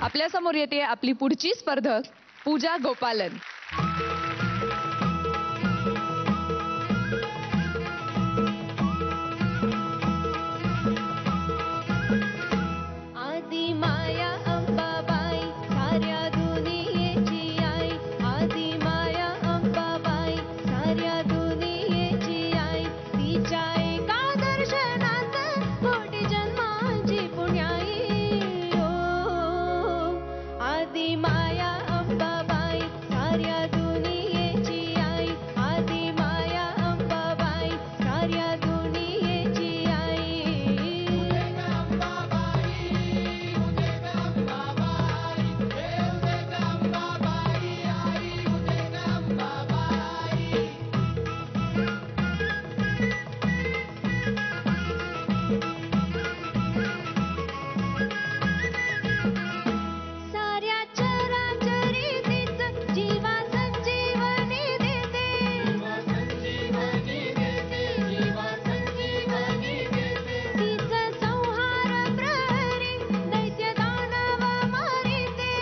आपल्या समोर येते आपली पुढची स्पर्धक पूजा गोपालन. आदि माया अंबाबाई साऱ्या दुनियेची आई. आदि माया अंबाबाई साऱ्या दुनियेची आई. तिच्या एका दर्शनात कोटी जन्मांची पुण्याई. ओ आदि माया अंबाबाई साऱ्या दुनियेची आई. आदि माया अंबाबाई साऱ्या दुनियेची आई. साऱ्या चराचरी तीच जीवा संजीवनी देते. तीच संहार प्रहरी दैत्य दानव मारिते.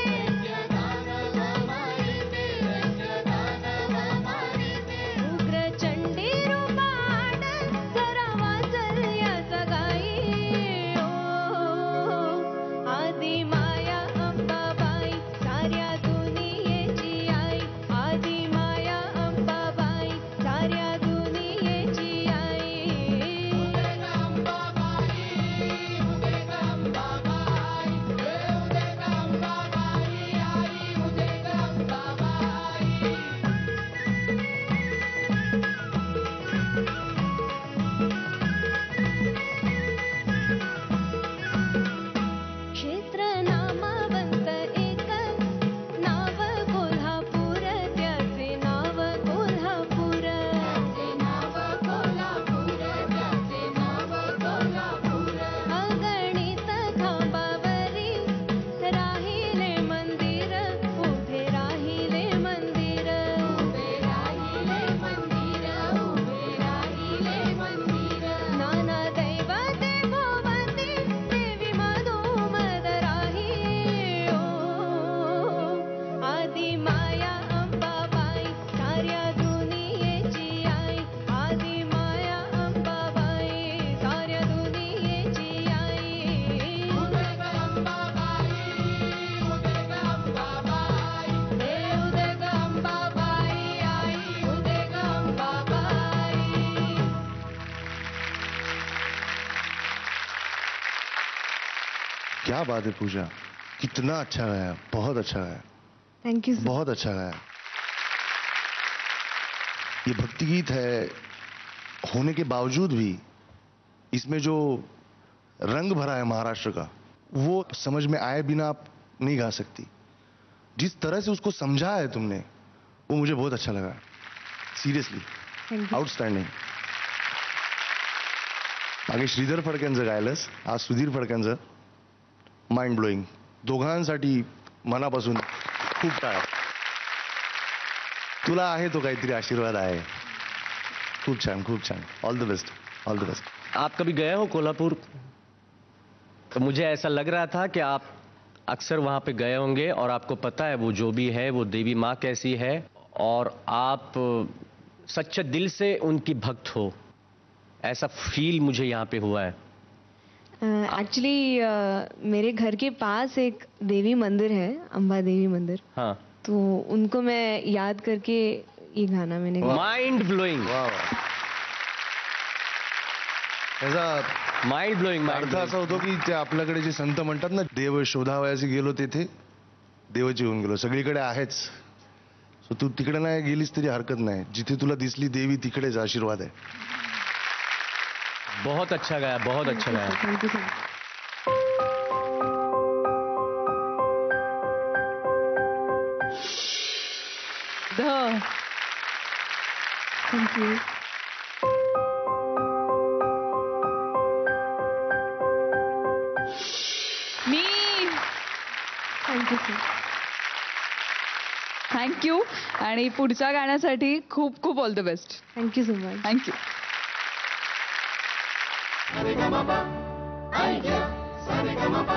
उग्र चंडी रूपाड जरा वाचल्या सगाई. ओ आदि माया अंबाबाई साऱ्या दुनियेची आई. आदि माया अंबाबाई साऱ्या दुनियेची आई. क्षेत्र नामवंत एक नाव कोल्हापूर. त्याचे नाव कोल्हापूर. अगणित खांबावरी राहिले मंदिर. उभे राहिले मंदिर. नाना दैवते भोवती देवी मधुमदराही. ओ आदि माया अंबाबाई साऱ्या दुनियेची आई. आदि माया अंबाबाई साऱ्या दुनियेची आई. देव देग अंबाबाई आई. उदेग अंबाबाई. क्या बात है पूजा, कितना अच्छा गाया, बहुत अच्छा गाया, थैंक यू बहुत अच्छा गाया. ये भक्ति गीत है होने के बावजूद भी इसमें जो रंग भरा है महाराष्ट्र का, वो समझ में आए बिना आप नहीं गा सकती. जिस तरह से उसको समझा है तुमने, वो मुझे बहुत अच्छा लगा. Seriously thank you. आउटस्टँडिंग. मागे श्रीधर फडक्यांचं गायलंस, आज सुधीर फडक्यांचं. Mind blowing. दोघांसाठी मनापासून खूप टाळ्या. तुला आहे तो काहीतरी आशीर्वाद आहे. खूप छान, खूप छान. All the best, all the best. आप कभी गए हो कोल्हापुर? तो मुझे ऐसा लग रहा था कि आप अक्सर वहां पे गए होंगे और आपको पता है वो जो भी है वो देवी माँ कैसी है और आप सच्चे दिल से उनकी भक्त हो. ऐसा फील मुझे यहाँ पे हुआ है. एक्चुअली मेरे घर के पास एक देवी मंदिर है, अंबा देवी मंदिर. हाँ. तो उनको मैं याद करके ये गाना मैंने गाया. Mind blowing. वा वा. त्याचा माइंड ब्लोइंग. अर्थ असा होतो की ते आपल्याकडे जे संत म्हणतात ना, देव शोधावयाचे गेलो तेथे देवाची होऊन गेलो. सगळीकडे आहेच. सो तू तिकडे नाही गेलीस तरी हरकत नाही. जिथे तुला दिसली देवी तिकडेच आशीर्वाद आहे. बहुत अच्छा गाया, बहुत अच्छा गाया. Thank you so much. Thank you. Me thank you sir. Thank you. आणि पुढच्या गाण्यासाठी खूप खूप all the best. Thank you so much. Thank you. I ग म प